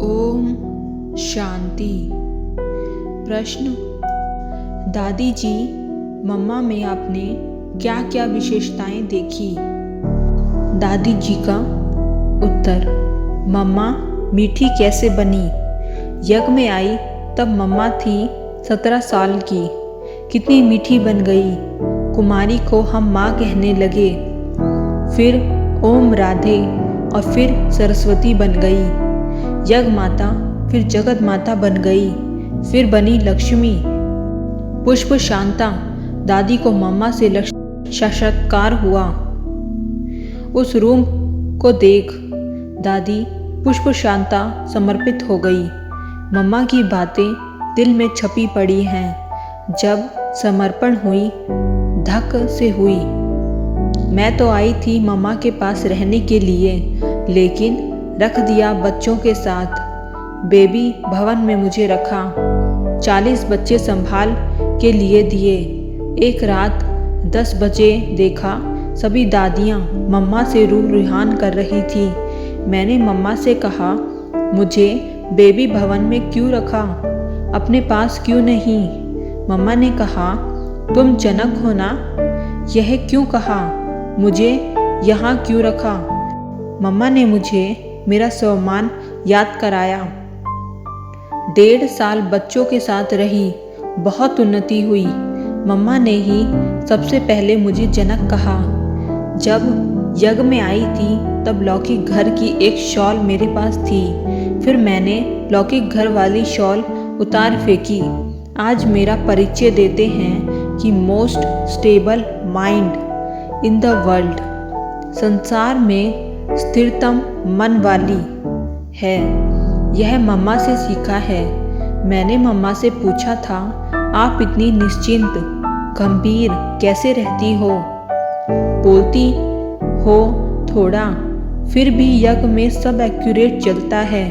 ओम शांति। प्रश्न। दादी जी, मम्मा में आपने क्या क्या विशेषताएं देखी? दादी जी का उत्तर। मम्मा मीठी कैसे बनी? यज्ञ में आई तब मम्मा थी 17 साल की। कितनी मीठी बन गई। कुमारी को हम माँ कहने लगे। फिर ओम राधे और फिर सरस्वती बन गई। यज्ञ माता फिर जगत माता बन गई। फिर बनी लक्ष्मी। पुष्प शांता दादी को मम्मा से साक्षात्कार हुआ। उस रूम को देख दादी पुष्प शांता समर्पित हो गई। मम्मा की बातें दिल में छपी पड़ी हैं। जब समर्पण हुई धक से हुई। मैं तो आई थी मम्मा के पास रहने के लिए, लेकिन रख दिया बच्चों के साथ। बेबी भवन में मुझे रखा। 40 बच्चे संभाल के लिए दिए। एक रात 10 बजे देखा सभी दादियाँ मम्मा से रूहान कर रही थी। मैंने मम्मा से कहा, मुझे बेबी भवन में क्यों रखा, अपने पास क्यों नहीं? मम्मा ने कहा, तुम जनक हो ना, यह क्यों कहा, मुझे यहाँ क्यों रखा? मम्मा ने मुझे मेरा सम्मान याद कराया। 1.5 साल बच्चों के साथ रही। बहुत उन्नति हुई। मम्मा ने ही सबसे पहले मुझे जनक कहा। जब यज्ञ में आई थी तब लौकिक घर की एक शॉल मेरे पास थी। फिर मैंने लौकिक घर वाली शॉल उतार फेंकी। आज मेरा परिचय देते हैं कि most stable mind in the world, संसार में स्थिरतम मन वाली है। यह मम्मा से सीखा है। मैंने मम्मा से पूछा था, आप इतनी निश्चिंत गंभीर कैसे रहती हो? बोलती हो थोड़ा, फिर भी यज्ञ में सब एक्यूरेट चलता है।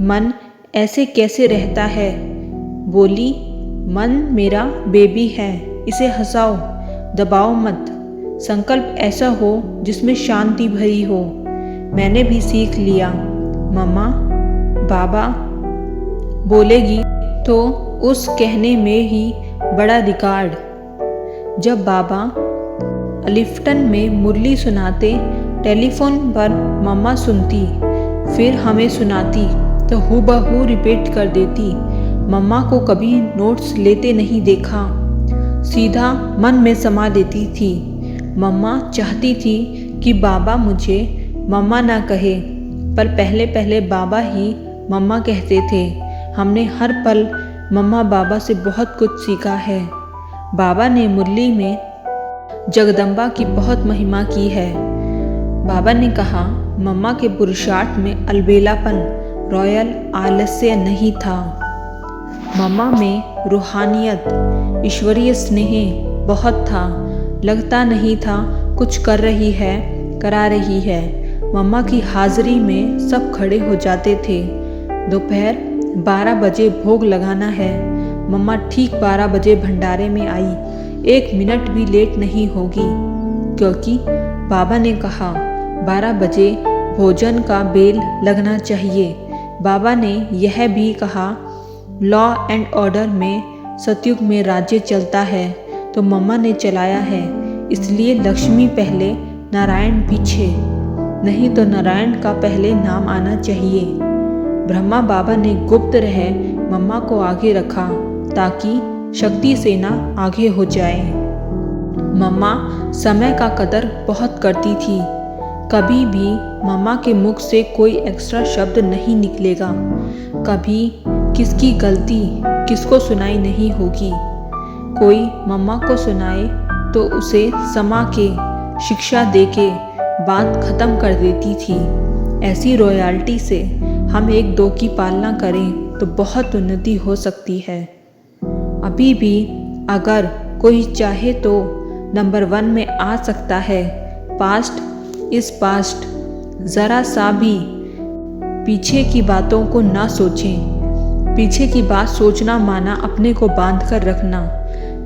मन ऐसे कैसे रहता है? बोली, मन मेरा बेबी है, इसे हंसाओ, दबाओ मत। संकल्प ऐसा हो जिसमें शांति भरी हो। मैंने भी सीख लिया। मम्मा बाबा बोलेगी तो उस कहने में ही बड़ा रिकॉर्ड। जब बाबा अलिफ्टन में मुरली सुनाते, टेलीफोन पर मम्मा सुनती, फिर हमें सुनाती तो हूबहू रिपीट कर देती। मम्मा को कभी नोट्स लेते नहीं देखा, सीधा मन में समा लेती थी। मम्मा चाहती थी कि बाबा मुझे मम्मा ना कहे, पर पहले पहले बाबा ही मम्मा कहते थे। हमने हर पल मम्मा बाबा से बहुत कुछ सीखा है। बाबा ने मुरली में जगदम्बा की बहुत महिमा की है। बाबा ने कहा, मम्मा के पुरुषार्थ में अलबेलापन, रॉयल आलस्य नहीं था। मम्मा में रूहानियत, ईश्वरीय स्नेह बहुत था। लगता नहीं था कुछ कर रही है, करा रही है। मम्मा की हाजिरी में सब खड़े हो जाते थे। दोपहर 12 बजे भोग लगाना है। मम्मा ठीक 12 बजे भंडारे में आई। 1 मिनट भी लेट नहीं होगी, क्योंकि बाबा ने कहा 12 बजे भोजन का बेल लगना चाहिए। बाबा ने यह भी कहा, लॉ एंड ऑर्डर में सतयुग में राज्य चलता है तो मम्मा ने चलाया है। इसलिए लक्ष्मी पहले, नारायण पीछे, नहीं तो नारायण का पहले नाम आना चाहिए। ब्रह्मा बाबा ने गुप्त रहे मम्मा को आगे रखा ताकि शक्ति सेना आगे हो जाए। मम्मा समय का कदर बहुत करती थी। कभी भी मम्मा के मुख से कोई एक्स्ट्रा शब्द नहीं निकलेगा। कभी किसकी गलती किसको सुनाई नहीं होगी। कोई मम्मा को सुनाए तो उसे समा के, शिक्षा देके बात खत्म कर देती थी। ऐसी रॉयल्टी से हम 1-2 की पालना करें तो बहुत उन्नति हो सकती है। अभी भी अगर कोई चाहे तो नंबर 1 में आ सकता है। Past is past. ज़रा सा भी पीछे की बातों को ना सोचें। पीछे की बात सोचना माना अपने को बांध कर रखना।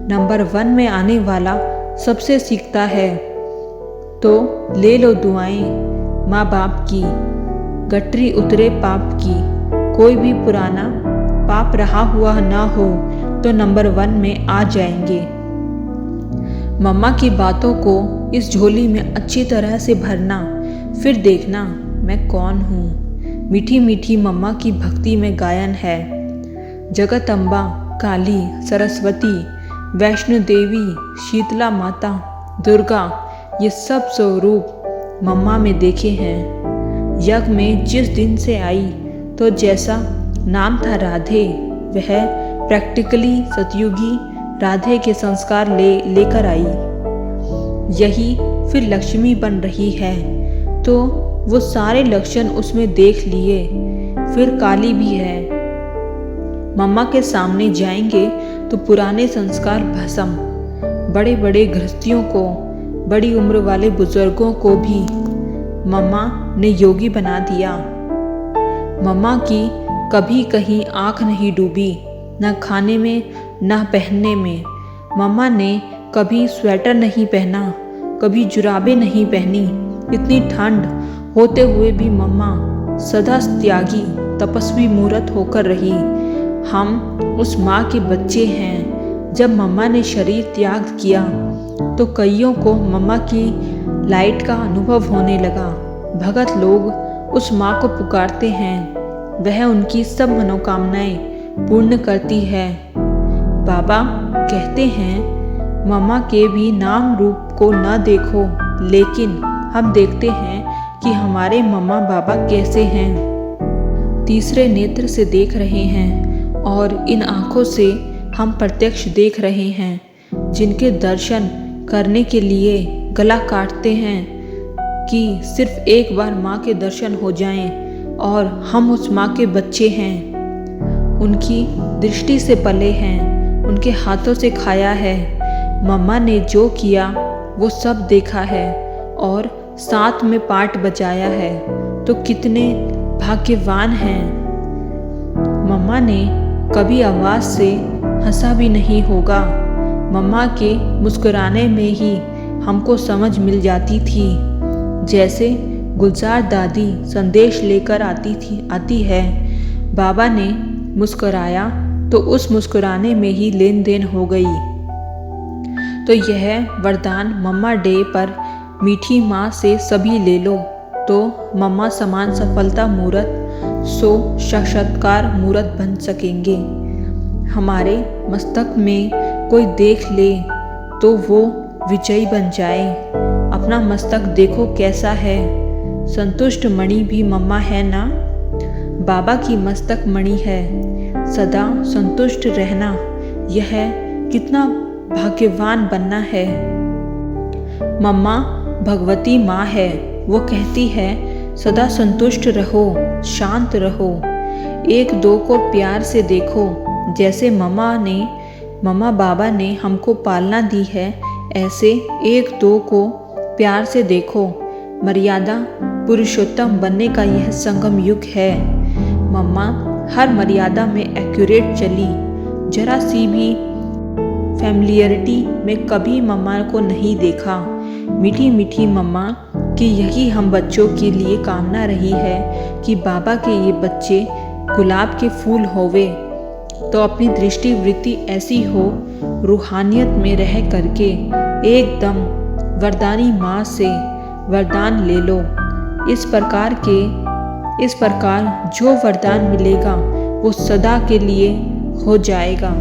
नंबर 1 में आने वाला सबसे सीखता है। तो ले लो दुआएं माँ बाप की, गटरी उतरे पाप की। कोई भी पुराना पाप रहा हुआ ना हो तो नंबर 1 में आ जाएंगे। मम्मा की बातों को इस झोली में अच्छी तरह से भरना, फिर देखना मैं कौन हूँ। मीठी मीठी मम्मा की भक्ति में गायन है। जगदम्बा, काली, सरस्वती, वैष्णो देवी, शीतला माता, दुर्गा, ये सब स्वरूप मम्मा में देखे हैं। यज्ञ में जिस दिन से आई तो जैसा नाम था राधे, वह प्रैक्टिकली सतयुगी राधे के संस्कार लेकर आई। यही फिर लक्ष्मी बन रही है तो वो सारे लक्षण उसमें देख लिए। फिर काली भी है। मम्मा के सामने जाएंगे तो पुराने संस्कार भस्म। बड़े बड़े गृहस्थियों को, बड़ी उम्र वाले बुजुर्गों को भी मम्मा ने योगी बना दिया। मम्मा की कभी कहीं आंख नहीं डूबी, न खाने में न पहनने में। मम्मा ने कभी स्वेटर नहीं पहना, कभी जुराबें नहीं पहनी। इतनी ठंड होते हुए भी मम्मा सदा त्यागी तपस्वी मूर्त होकर रही। हम उस माँ के बच्चे हैं। जब मम्मा ने शरीर त्याग किया तो कईयों को मम्मा की लाइट का अनुभव होने लगा। भगत लोग उस माँ को पुकारते हैं, वह उनकी सब मनोकामनाएं पूर्ण करती है। बाबा कहते हैं मम्मा के भी नाम रूप को न देखो, लेकिन हम देखते हैं कि हमारे मम्मा बाबा कैसे हैं। तीसरे नेत्र से देख रहे हैं और इन आँखों से हम प्रत्यक्ष देख रहे हैं, जिनके दर्शन करने के लिए गला काटते हैं कि सिर्फ एक बार माँ के दर्शन हो जाएं और हम उस माँ के बच्चे हैं। उनकी दृष्टि से पले हैं, उनके हाथों से खाया है। मम्मा ने जो किया वो सब देखा है और साथ में पाठ बजाया है, तो कितने भाग्यवान हैं। मम्मा ने कभी आवाज़ से हंसा भी नहीं होगा। मम्मा के मुस्कुराने में ही हमको समझ मिल जाती थी। जैसे गुलजार दादी संदेश लेकर आती है। बाबा ने मुस्कुराया तो उस मुस्कुराने में ही लेन देन हो गई। तो यह वरदान मम्मा डे पर मीठी माँ से सभी ले लो तो मम्मा समान सफलता मूर्त साक्षात्कार मूर्त बन सकेंगे। हमारे मस्तक में कोई देख ले तो वो विजयी बन जाए। अपना मस्तक देखो कैसा है। संतुष्ट मणि भी मम्मा है ना। बाबा की मस्तक मणि है। सदा संतुष्ट रहना, यह कितना भाग्यवान बनना है। मम्मा भगवती माँ है। वो कहती है सदा संतुष्ट रहो, शांत रहो, एक दो को प्यार से देखो। जैसे मम्मा बाबा ने हमको पालना दी है, ऐसे एक दो को प्यार से देखो। मर्यादा पुरुषोत्तम बनने का यह संगम युग है। मम्मा हर मर्यादा में एक्यूरेट चली। जरा सी भी फैमिलियरिटी में कभी मम्मा को नहीं देखा। मीठी मीठी मम्मा की यही हम बच्चों के लिए कामना रही है कि बाबा के ये बच्चे गुलाब के फूल होवे, तो अपनी दृष्टि वृत्ति ऐसी हो, रूहानियत में रह करके एकदम वरदानी माँ से वरदान ले लो। इस प्रकार जो वरदान मिलेगा वो सदा के लिए हो जाएगा।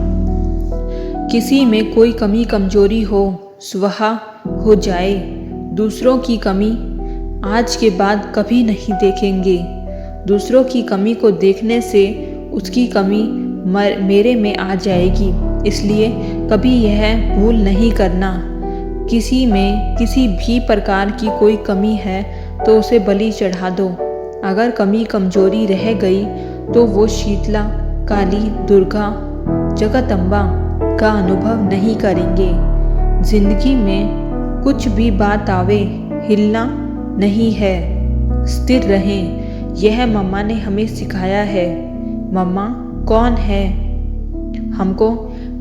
किसी में कोई कमी कमजोरी हो, स्वाहा हो जाए। दूसरों की कमी आज के बाद कभी नहीं देखेंगे। दूसरों की कमी को देखने से उसकी कमी मेरे में आ जाएगी। इसलिए कभी यह भूल नहीं करना। किसी में किसी भी प्रकार की कोई कमी है तो उसे बलि चढ़ा दो। अगर कमी कमजोरी रह गई तो वो शीतला, काली, दुर्गा, जगदम्बा का अनुभव नहीं करेंगे। जिंदगी में कुछ भी बात आवे, हिलना नहीं है, स्थिर रहें। यह मम्मा ने हमें सिखाया है। मम्मा कौन है? हमको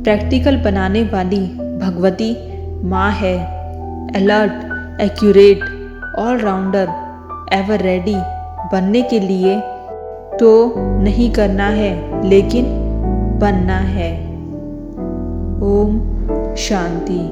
प्रैक्टिकल बनाने वाली भगवती माँ है। Alert, accurate, allrounder, ever ready बनने के लिए तो नहीं करना है, लेकिन बनना है। ओम शांति।